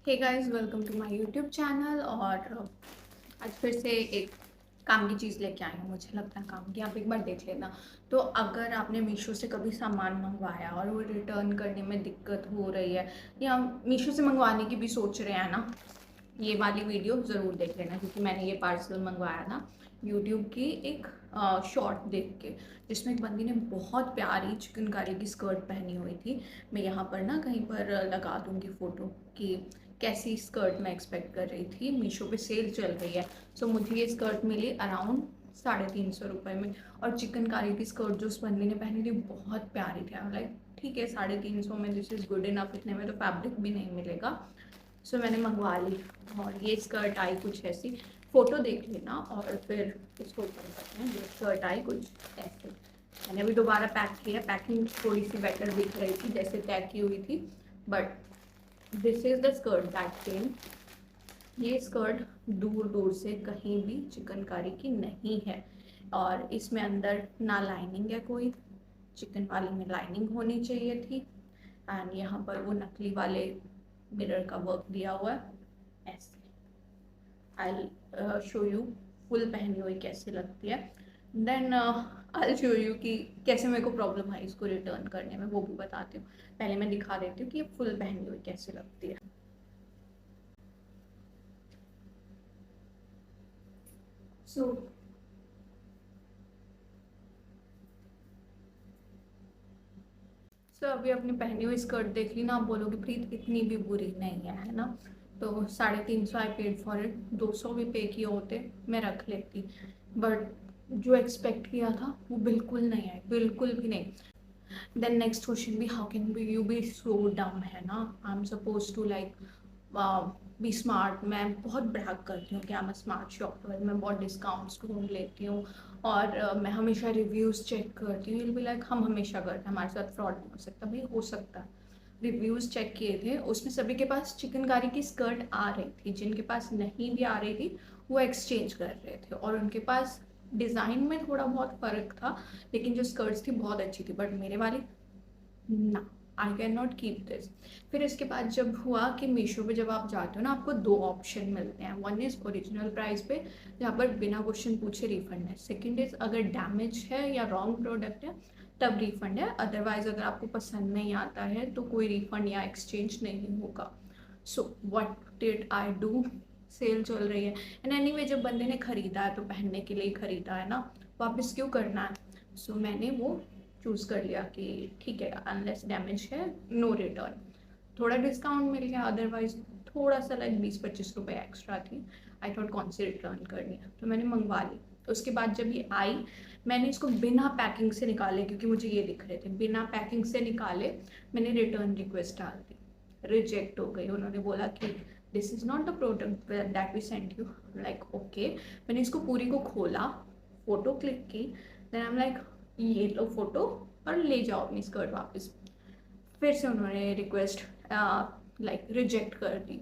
Hey guys, welcome to my YouTube channel. और आज फिर से एक काम की चीज़ लेके आई हूँ। मुझे लगता है काम की, आप एक बार देख लेना। तो अगर आपने मीशो से कभी सामान मंगवाया और वो रिटर्न करने में दिक्कत हो रही है, या मीशो से मंगवाने की भी सोच रहे हैं ना, ये वाली वीडियो ज़रूर देख लेना, क्योंकि मैंने ये पार्सल मंगवाया था यूट्यूब की एक शॉर्ट देख के, जिसमें एक बंदी ने बहुत प्यारी चिकनकारी की स्कर्ट पहनी हुई थी। मैं यहाँ पर ना कहीं पर लगा दूँगी फ़ोटो कि कैसी स्कर्ट मैं एक्सपेक्ट कर रही थी। मीशो पे सेल चल रही है, सो मुझे ये स्कर्ट मिली अराउंड 350 रुपये में। और चिकनकारी की स्कर्ट जो उस बंदी ने पहनी थी बहुत प्यारी थी। लाइक ठीक है, 350 में दिस इज़ गुड इनफ, इतने में तो फैब्रिक भी नहीं मिलेगा। सो मैंने मंगवा ली और ये स्कर्ट आई कुछ ऐसी। फ़ोटो देख लेना और फिर इसको ओपन करते हैं। ये स्कर्ट आई कुछ ऐसे। मैंने अभी दोबारा पैक किया। पैकिंग थोड़ी सी बेटर दिख रही थी जैसे पैक की हुई थी, but this is the skirt that came. ये स्कर्ट दूर दूर से कहीं भी चिकनकारी की नहीं है, और इसमें अंदर ना लाइनिंग है कोई। चिकन वाली में लाइनिंग होनी चाहिए थी। एंड यहाँ पर वो नकली वाले मिरर का वर्क दिया हुआ है ऐसे। आई शो यू फुल पहनी हुई कैसे लगती है। देन आई शो यू कि कैसे मेरे को प्रॉब्लम आई इसको रिटर्न करने में, वो भी बताती हूँ। पहले मैं दिखा देती हूँ कि ये फुल पहनी हुई कैसे लगती है। सो अभी अपनी पहनी हुई स्कर्ट देख ली ना, आप बोलोगे प्रीत इतनी भी बुरी नहीं है ना। तो 350 आई पेड फॉर इट। 200 भी पे किए होते मैं रख लेती, बट जो एक्सपेक्ट किया था वो बिल्कुल नहीं है, बिल्कुल भी नहीं। देन नेक्स्ट क्वेश्चन भी, how can be you be so dumb, है ना। I am suppose to like be smart. मैं बहुत ब्रैग करती हूँ कि I am a smart shopper, मैं बहुत डिस्काउंट्स ढूंढ लेती हूँ। और मैं हमेशा रिव्यूज़ चेक करती हूँ। विल बी लाइक हम हमेशा करते हैं, हमारे साथ फ्रॉड नहीं हो सकता। भाई हो सकता है। रिव्यूज़ चेक किए थे, उसमें सभी के पास चिकनकारी की स्कर्ट आ रही थी। जिनके पास नहीं भी आ रही थी वो एक्सचेंज कर रहे थे, और उनके पास डिज़ाइन में थोड़ा बहुत फ़र्क था, लेकिन जो स्कर्ट्स थी बहुत अच्छी थी। बट मेरे वाली ना, I can not keep this. फिर इसके बाद जब हुआ कि मीशो पे जब आप जाते हो ना, आपको दो ऑप्शन मिलते हैं। वन इज़ ओरिजिनल प्राइस पे, जहाँ पर बिना क्वेश्चन पूछे रिफंड है। सेकंड इज़ अगर डैमेज है या रॉन्ग प्रोडक्ट है तब रिफंड है। अदरवाइज अगर आपको पसंद नहीं आता है तो कोई रिफंड या एक्सचेंज नहीं होगा। So what did I do, sale चल रही है एंड एनीवे जब बंदे ने खरीदा है तो पहनने के लिए खरीदा है ना, वापस क्यों करना है। सो मैंने वो चूज़ कर लिया कि ठीक है, अनलेस डैमेज है नो रिटर्न। थोड़ा डिस्काउंट मिल गया, अदरवाइज थोड़ा सा लाइक 20-25 रुपये एक्स्ट्रा थी। आई थॉट कौन सी रिटर्न करनी है, तो मैंने मंगवा ली। उसके बाद जब ये आई, मैंने इसको बिना पैकिंग से निकाले, क्योंकि मुझे ये दिख रहे थे। बिना पैकिंग से निकाले मैंने रिटर्न रिक्वेस्ट डाल दी, रिजेक्ट हो गई। उन्होंने बोला कि this is not the product that we sent you. Like okay. मैंने इसको पूरी को खोला, फोटो क्लिक की, देन आई एम लाइक ये लो फोटो और ले जाओ अपनी स्कर्ट वापस। फिर से उन्होंने रिक्वेस्ट लाइक रिजेक्ट कर दी।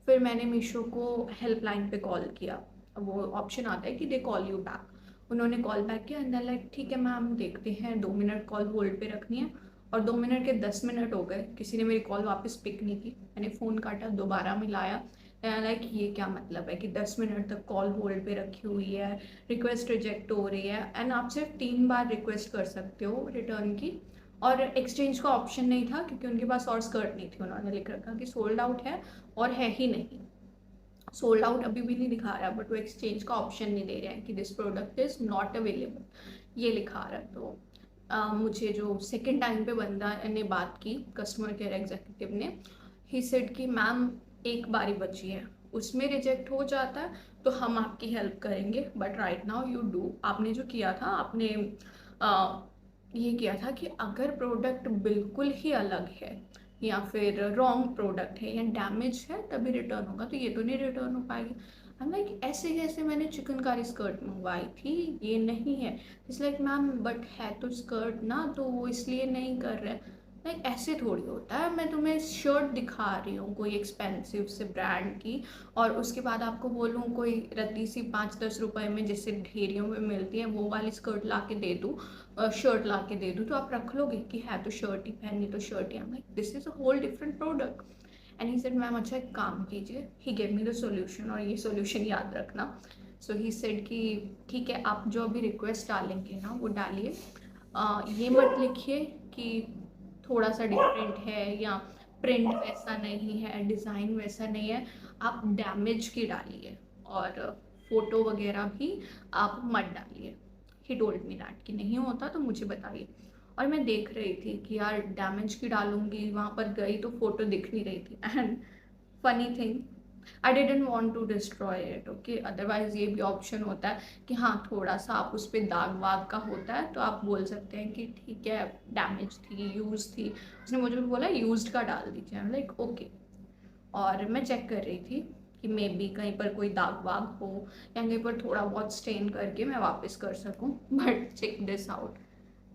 फिर मैंने मीशो को हेल्पलाइन पे कॉल किया। वो ऑप्शन आता है कि दे कॉल यू बैक। उन्होंने कॉल बैक किया, अंदर लाइक ठीक है मैम देखते हैं, 2 मिनट कॉल होल्ड पे रखनी है। और 2 मिनट के 10 मिनट हो गए, किसी ने मेरी कॉल वापस पिक नहीं की। मैंने फ़ोन काटा, दोबारा मिलाया। लाइक ये क्या मतलब है कि 10 मिनट तक कॉल होल्ड पे रखी हुई है, रिक्वेस्ट रिजेक्ट हो रही है, एंड आप सिर्फ 3 बार रिक्वेस्ट कर सकते हो रिटर्न की। और एक्सचेंज का ऑप्शन नहीं था, क्योंकि उनके पास और स्कर्ट नहीं थी। उन्होंने लिख रखा कि सोल्ड आउट है, और है ही नहीं। सोल्ड आउट अभी भी नहीं दिखा रहा, बट वो एक्सचेंज का ऑप्शन नहीं दे रहे हैं कि this product is not available, ये लिखा रहा है। तो मुझे जो सेकेंड टाइम पे बंदा ने बात की, कस्टमर केयर एग्जीक्यूटिव ने, ही सेड कि मैम एक बारी बची है, उसमें रिजेक्ट हो जाता है तो हम आपकी हेल्प करेंगे, but right now you do. आपने जो किया था, आपने ये किया था कि अगर प्रोडक्ट बिल्कुल ही अलग है, या फिर रॉन्ग प्रोडक्ट है, या डैमेज है, तभी रिटर्न होगा। तो ये तो नहीं रिटर्न हो पाएगी। हम लाइक ऐसे कैसे, मैंने चिकनकारी स्कर्ट मंगवाई थी, ये नहीं है। इस लाइक मैम बट है तो स्कर्ट ना, तो वो इसलिए नहीं कर रहे। लाइक ऐसे थोड़ी होता है। मैं तुम्हें शर्ट दिखा रही हूँ कोई एक्सपेंसिव से ब्रांड की, और उसके बाद आपको बोलूँ कोई रद्दी सी 5-10 रुपए में जिससे ढेरियों में मिलती है वो वाली स्कर्ट ला के दे दूँ, शर्ट ला के दे दूँ, तो आप रख लोगे कि है तो शर्ट ही, पहननी तो शर्ट ही। This is a whole different product. And he said ma'am अच्छा एक काम कीजिए, he gave me the solution, और ये सोल्यूशन याद रखना। सो ही सेड कि ठीक है आप जो अभी रिक्वेस्ट डालेंगे ना वो डालिए, ये मत लिखिए कि थोड़ा सा डिफरेंट है या प्रिंट वैसा नहीं है, डिज़ाइन वैसा नहीं है, आप डैमेज की डालिए और फ़ोटो वगैरह भी आप मत डालिए। ही टोल्ड मी दैट कि नहीं होता तो मुझे बताइए। और मैं देख रही थी कि यार डैमेज की डालूंगी, वहाँ पर गई तो फ़ोटो दिख नहीं रही थी। And funny thing, I didn't want to destroy it, okay. Otherwise ये भी ऑप्शन होता है कि हाँ थोड़ा सा आप उस पर दाग वाग का होता है तो आप बोल सकते हैं कि ठीक है डैमेज थी, यूज़ थी। उसने मुझे बोला यूज्ड का डाल दीजिए, लाइक ओके। और मैं चेक कर रही थी कि मे बी कहीं पर कोई दाग वाग हो या कहीं पर थोड़ा बहुत स्टेन करके मैं वापस कर सकूं। बट चेक दिस आउट,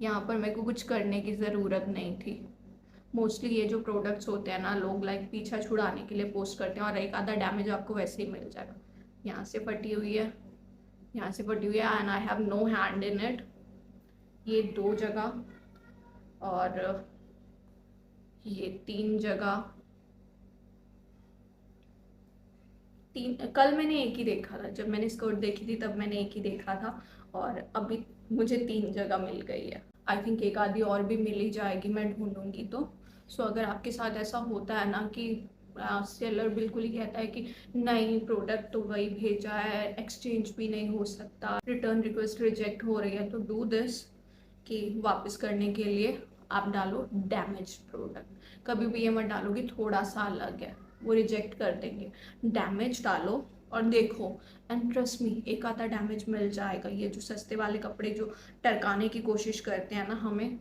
यहाँ पर मेरे को कुछ करने की ज़रूरत नहीं थी। मोस्टली ये जो प्रोडक्ट्स होते हैं ना, लोग लाइक पीछा छुड़ाने के लिए पोस्ट करते हैं और एक आधा डैमेज आपको वैसे ही मिल जाएगा। यहाँ से फटी हुई है, यहाँ से फटी हुई है, and I have no hand in it. ये 2 जगह और ये 3 जगह। कल मैंने एक ही देखा था, जब मैंने स्कर्ट देखी थी तब मैंने एक ही देखा था, और अभी मुझे 3 जगह मिल गई है। आई थिंक एक आधी और भी मिल ही जाएगी, मैं ढूंढूंगी तो। सो अगर आपके साथ ऐसा होता है ना कि सेलर बिल्कुल ही कहता है कि नहीं प्रोडक्ट तो वही भेजा है, एक्सचेंज भी नहीं हो सकता, रिटर्न रिक्वेस्ट रिजेक्ट हो रही है, तो डू दिस कि वापस करने के लिए आप डालो डैमेज प्रोडक्ट। कभी भी ये मत डालो कि थोड़ा सा अलग है, वो रिजेक्ट कर देंगे। डैमेज डालो और देखो, एंड ट्रस्ट मी एक आधा डैमेज मिल जाएगा। ये जो सस्ते वाले कपड़े जो टरकाने की कोशिश करते हैं ना हमें,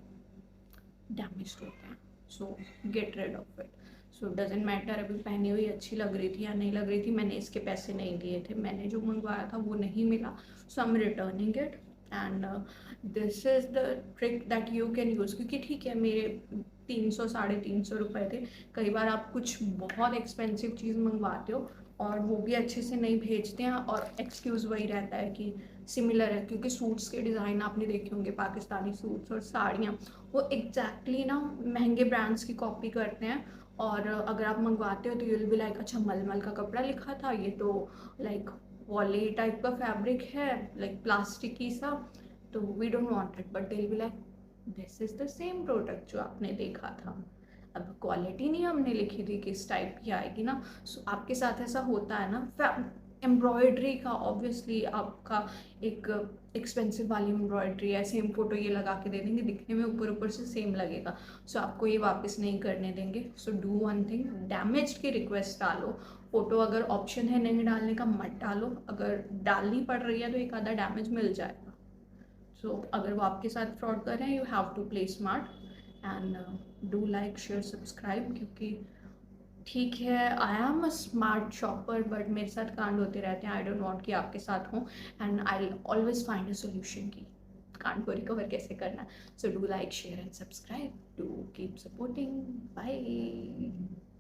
डैमेज होते हैं। सो gate rid of it. So doesn't matter अभी पहनी हुई अच्छी लग रही थी या नहीं लग रही थी, मैंने इसके पैसे नहीं दिए थे, मैंने जो मंगवाया था वो नहीं मिला, so I am returning it. And this is the trick that you can use, क्योंकि ठीक है मेरे 300 350 रुपये थे। कई बार आप कुछ बहुत एक्सपेंसिव चीज़ मंगवाते हो और वो भी अच्छे से नहीं भेजते हैं, और एक्सक्यूज़ वही रहता है कि सिमिलर है, क्योंकि सूट्स के डिज़ाइन आपने देखे होंगे, पाकिस्तानी सूट्स और साड़ियाँ वो एग्जैक्टली ना महंगे ब्रांड्स की कॉपी करते हैं। और अगर आप मंगवाते हो तो यू विल बी लाइक अच्छा मलमल का कपड़ा लिखा था, ये तो लाइक पॉली टाइप का फैब्रिक है, लाइक प्लास्टिक ही सा, तो we don't want it. But they will be like this is the same product जो आपने देखा था। अब क्वालिटी नहीं हमने लिखी थी किस टाइप की आएगी ना। सो आपके साथ ऐसा होता है ना। एम्ब्रॉयडरी का ऑब्वियसली आपका एक एक्सपेंसिव वाली एम्ब्रॉयडरी है, सेम फोटो ये लगा के दे देंगे, दिखने में ऊपर ऊपर से सेम लगेगा। सो आपको ये वापस नहीं करने देंगे। So do one thing, damage की रिक्वेस्ट डालो। फोटो अगर ऑप्शन है नहीं डालने का मत डालो, अगर डालनी पड़ रही है तो एक आधा डैमेज मिल जाएगा। सो अगर वो आपके साथ फ्रॉड कर रहे हैं, you have to play smart and do like share subscribe, क्योंकि ठीक है I am a smart shopper but मेरे साथ कांड होते रहते हैं। आई डोंट वांट कि आपके साथ हो, and I always find a solution की कांड को रिकवर कैसे करना। So do like share and subscribe to keep supporting. Bye.